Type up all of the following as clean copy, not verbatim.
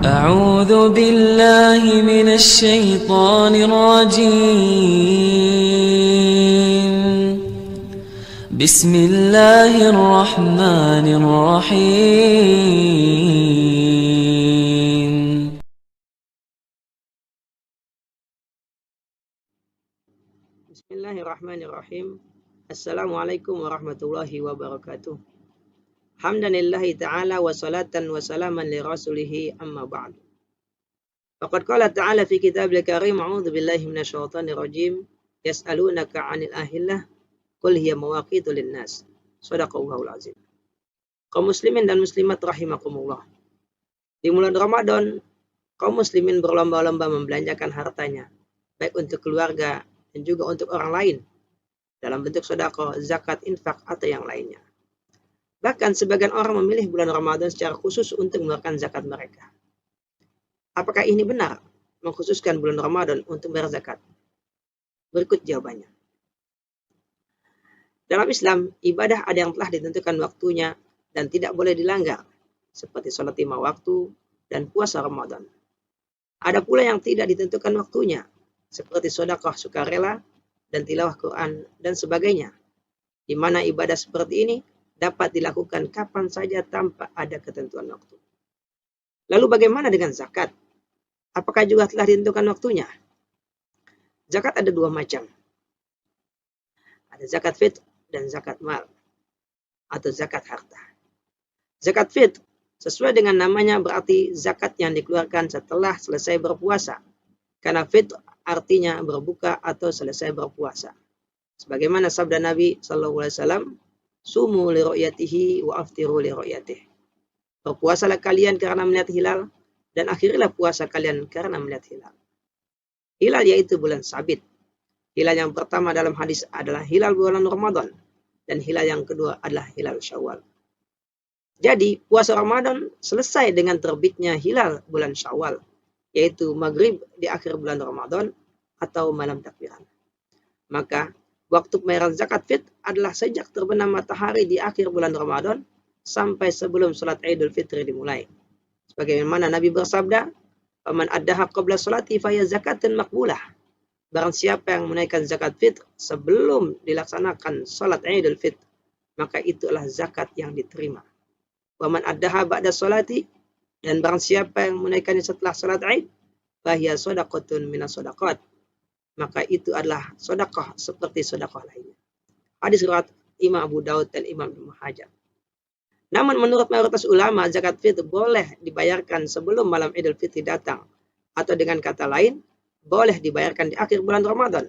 أعوذ بالله من الشيطان الرجيم. بسم الله الرحمن الرحيم. Bismillahirrahmanirrahim. Assalamualaikum warahmatullahi wabarakatuh. Hamdanillahi ta'ala wa salatan wa salaman li rasulihi amma ba'd. Faqad qala ta'ala fi kitabil karim, a'udzu billahi minasyaitonir rajim. Yas'alunaka 'anil ahillah qul hiya mawaqitu linnas. Shadaqallahul azim. Kaum muslimin dan muslimat rahimakumullah. Di bulan Ramadan, kaum muslimin berlomba-lomba membelanjakan hartanya, baik untuk keluarga dan juga untuk orang lain, dalam bentuk sedekah, zakat, infak, atau yang lainnya. Bahkan sebagian orang memilih bulan Ramadan secara khusus untuk mengeluarkan zakat mereka. Apakah ini benar, mengkhususkan bulan Ramadan untuk bayar zakat? Berikut jawabannya. Dalam Islam, ibadah ada yang telah ditentukan waktunya dan tidak boleh dilanggar, seperti sholat 5 waktu dan puasa Ramadan. Ada pula yang tidak ditentukan waktunya, seperti sedekah sukarela dan tilawah Quran dan sebagainya, di mana ibadah seperti ini dapat dilakukan kapan saja tanpa ada ketentuan waktu. Lalu bagaimana dengan zakat? Apakah juga telah ditentukan waktunya? Zakat ada dua macam. Ada zakat fitr dan zakat mal, atau zakat harta. Zakat fitr sesuai dengan namanya berarti zakat yang dikeluarkan setelah selesai berpuasa. Karena fitr artinya berbuka atau selesai berpuasa. Sebagaimana sabda Nabi SAW, sumu li ru'yatihi wa aftiru li ru'yatihi. Berpuasalah kalian karena melihat hilal, dan akhirilah puasa kalian karena melihat hilal. Hilal yaitu bulan sabit. Hilal yang pertama dalam hadis adalah hilal bulan Ramadan, dan hilal yang kedua adalah hilal Syawal. Jadi puasa Ramadan selesai dengan terbitnya hilal bulan Syawal, yaitu maghrib di akhir bulan Ramadan atau malam takbiran. Maka waktu pembayaran zakat fitr adalah sejak terbenam matahari di akhir bulan Ramadan sampai sebelum salat Idul Fitri dimulai. Sebagaimana Nabi bersabda, "Faman addaha qabla salati fa hiya zakatun maqbulah." Barang siapa yang menunaikan zakat fitr sebelum dilaksanakan salat Idul Fitr, maka itulah zakat yang diterima. Waman addaha ba'da salati, dan barang siapa yang menunaikannya setelah salat Id, fa hiya shadaqatun minas shadaqat, maka itu adalah sedekah seperti sedekah lainnya. Hadis riwayat Imam Abu Daud dan Imam Ibnu Majah. Namun menurut mayoritas ulama, zakat fitr boleh dibayarkan sebelum malam Idul Fitri datang, atau dengan kata lain, boleh dibayarkan di akhir bulan Ramadan.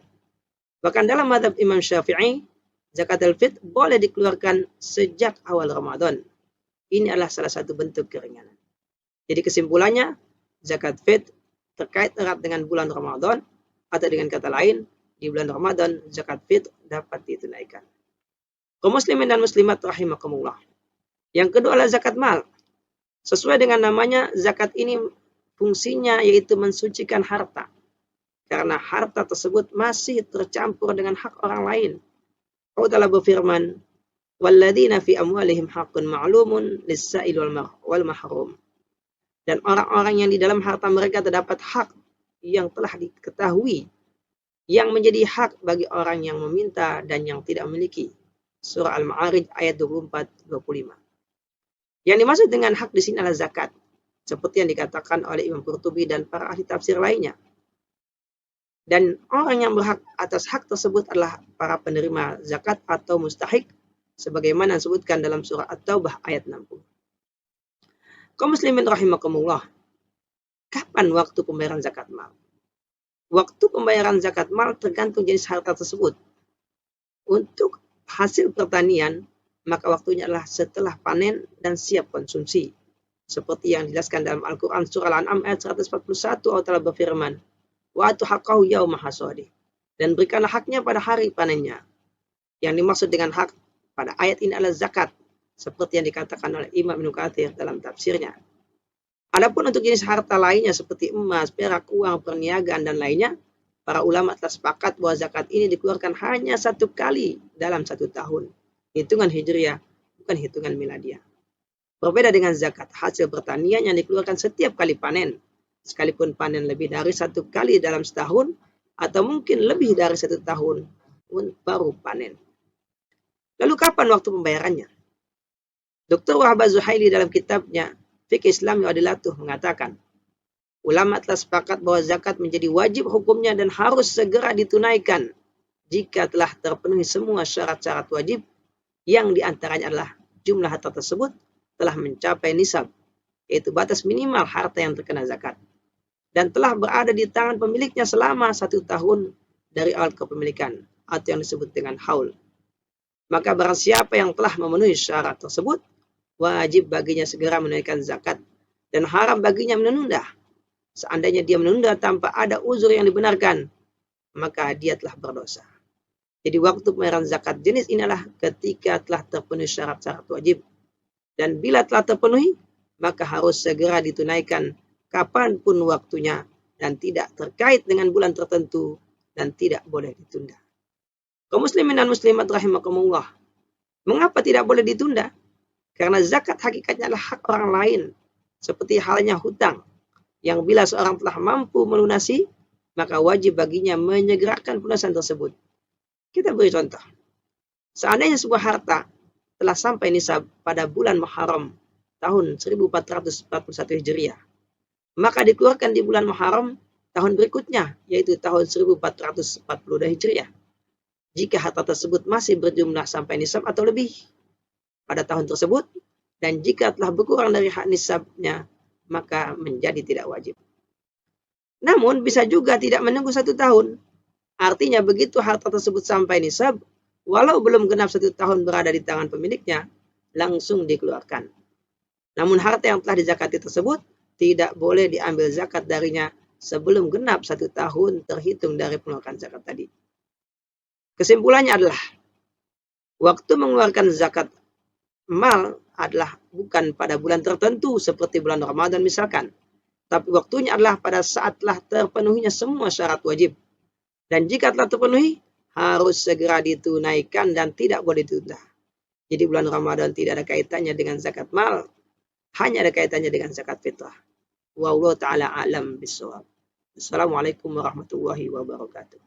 Bahkan dalam mazhab Imam Syafi'i, zakat al-fitr boleh dikeluarkan sejak awal Ramadan. Ini adalah salah satu bentuk keringanan. Jadi kesimpulannya, zakat fitr terkait erat dengan bulan Ramadan, atau dengan kata lain, di bulan Ramadan zakat fitr dapat ditunaikan. Kaum muslimin dan muslimat rahimakumullah. Yang kedua adalah zakat mal. Sesuai dengan namanya, zakat ini fungsinya yaitu mensucikan harta. Karena harta tersebut masih tercampur dengan hak orang lain. Allah Ta'ala berfirman, "Walladzina fi amwalihim haqqun ma'lumun lis-sa'il wal mahrum." Dan orang-orang yang di dalam harta mereka terdapat hak yang telah diketahui, yang menjadi hak bagi orang yang meminta dan yang tidak memiliki. Surah Al-Ma'arij ayat 24-25. Yang dimaksud dengan hak di sini adalah zakat, seperti yang dikatakan oleh Imam Qurtubi dan para ahli tafsir lainnya. Dan orang yang berhak atas hak tersebut adalah para penerima zakat atau mustahik, sebagaimana disebutkan dalam surah At-Taubah ayat 60. Kaum muslimin rahimakumullah, kapan waktu pembayaran zakat mal? Waktu pembayaran zakat mal tergantung jenis harta tersebut. Untuk hasil pertanian, maka waktunya adalah setelah panen dan siap konsumsi. Seperti yang dijelaskan dalam Al-Quran surah Al-An'am ayat 141, Allah Ta'ala berfirman, "Wa atu haqqahu yauma hasadih." Dan berikanlah haknya pada hari panennya. Yang dimaksud dengan hak pada ayat ini adalah zakat, seperti yang dikatakan oleh Imam Ibnu Katsir dalam tafsirnya. Adapun untuk jenis harta lainnya seperti emas, perak, uang, perniagaan, dan lainnya, para ulama telah sepakat bahwa zakat ini dikeluarkan hanya satu kali dalam 1 tahun. Hitungan Hijriah, bukan hitungan Miladiah. Berbeda dengan zakat hasil pertanian yang dikeluarkan setiap kali panen, sekalipun panen lebih dari 1 kali dalam setahun, atau mungkin lebih dari 1 tahun pun baru panen. Lalu kapan waktu pembayarannya? Dr. Wahbah Zuhaili dalam kitabnya Fiqh Islam wa Adilatuh mengatakan, ulama telah sepakat bahwa zakat menjadi wajib hukumnya dan harus segera ditunaikan jika telah terpenuhi semua syarat-syarat wajib, yang diantaranya adalah jumlah harta tersebut telah mencapai nisab, yaitu batas minimal harta yang terkena zakat, dan telah berada di tangan pemiliknya selama 1 tahun dari awal kepemilikan, atau yang disebut dengan haul. Maka barang siapa yang telah memenuhi syarat tersebut, wajib baginya segera menunaikan zakat, dan haram baginya menunda. Seandainya dia menunda tanpa ada uzur yang dibenarkan, maka dia telah berdosa. Jadi waktu pembayaran zakat jenis inilah ketika telah terpenuhi syarat-syarat wajib. Dan bila telah terpenuhi, maka harus segera ditunaikan kapanpun waktunya, dan tidak terkait dengan bulan tertentu, dan tidak boleh ditunda. Kaum muslimin dan muslimat rahimakumullah, mengapa tidak boleh ditunda? Karena zakat hakikatnya adalah hak orang lain, seperti halnya hutang, yang bila seorang telah mampu melunasi, maka wajib baginya menyegerakan pelunasan tersebut. Kita beri contoh. Seandainya sebuah harta telah sampai nisab pada bulan Muharram tahun 1441 Hijriah, maka dikeluarkan di bulan Muharram tahun berikutnya, yaitu tahun 1442 Hijriah, jika harta tersebut masih berjumlah sampai nisab atau lebih pada tahun tersebut, dan jika telah berkurang dari hak nisabnya, maka menjadi tidak wajib. Namun bisa juga tidak menunggu 1 tahun. Artinya begitu harta tersebut sampai nisab, walau belum genap 1 tahun berada di tangan pemiliknya, langsung dikeluarkan. Namun harta yang telah dizakati tersebut tidak boleh diambil zakat darinya sebelum genap 1 tahun terhitung dari pengeluaran zakat tadi. Kesimpulannya adalah, waktu mengeluarkan zakat mal adalah bukan pada bulan tertentu seperti bulan Ramadan misalkan, tapi waktunya adalah pada saat telah terpenuhinya semua syarat wajib. Dan jika telah terpenuhi, harus segera ditunaikan dan tidak boleh ditunda. Jadi bulan Ramadan tidak ada kaitannya dengan zakat mal, hanya ada kaitannya dengan zakat fitrah. Wallahu ta'ala a'lam bishawab. Assalamualaikum warahmatullahi wabarakatuh.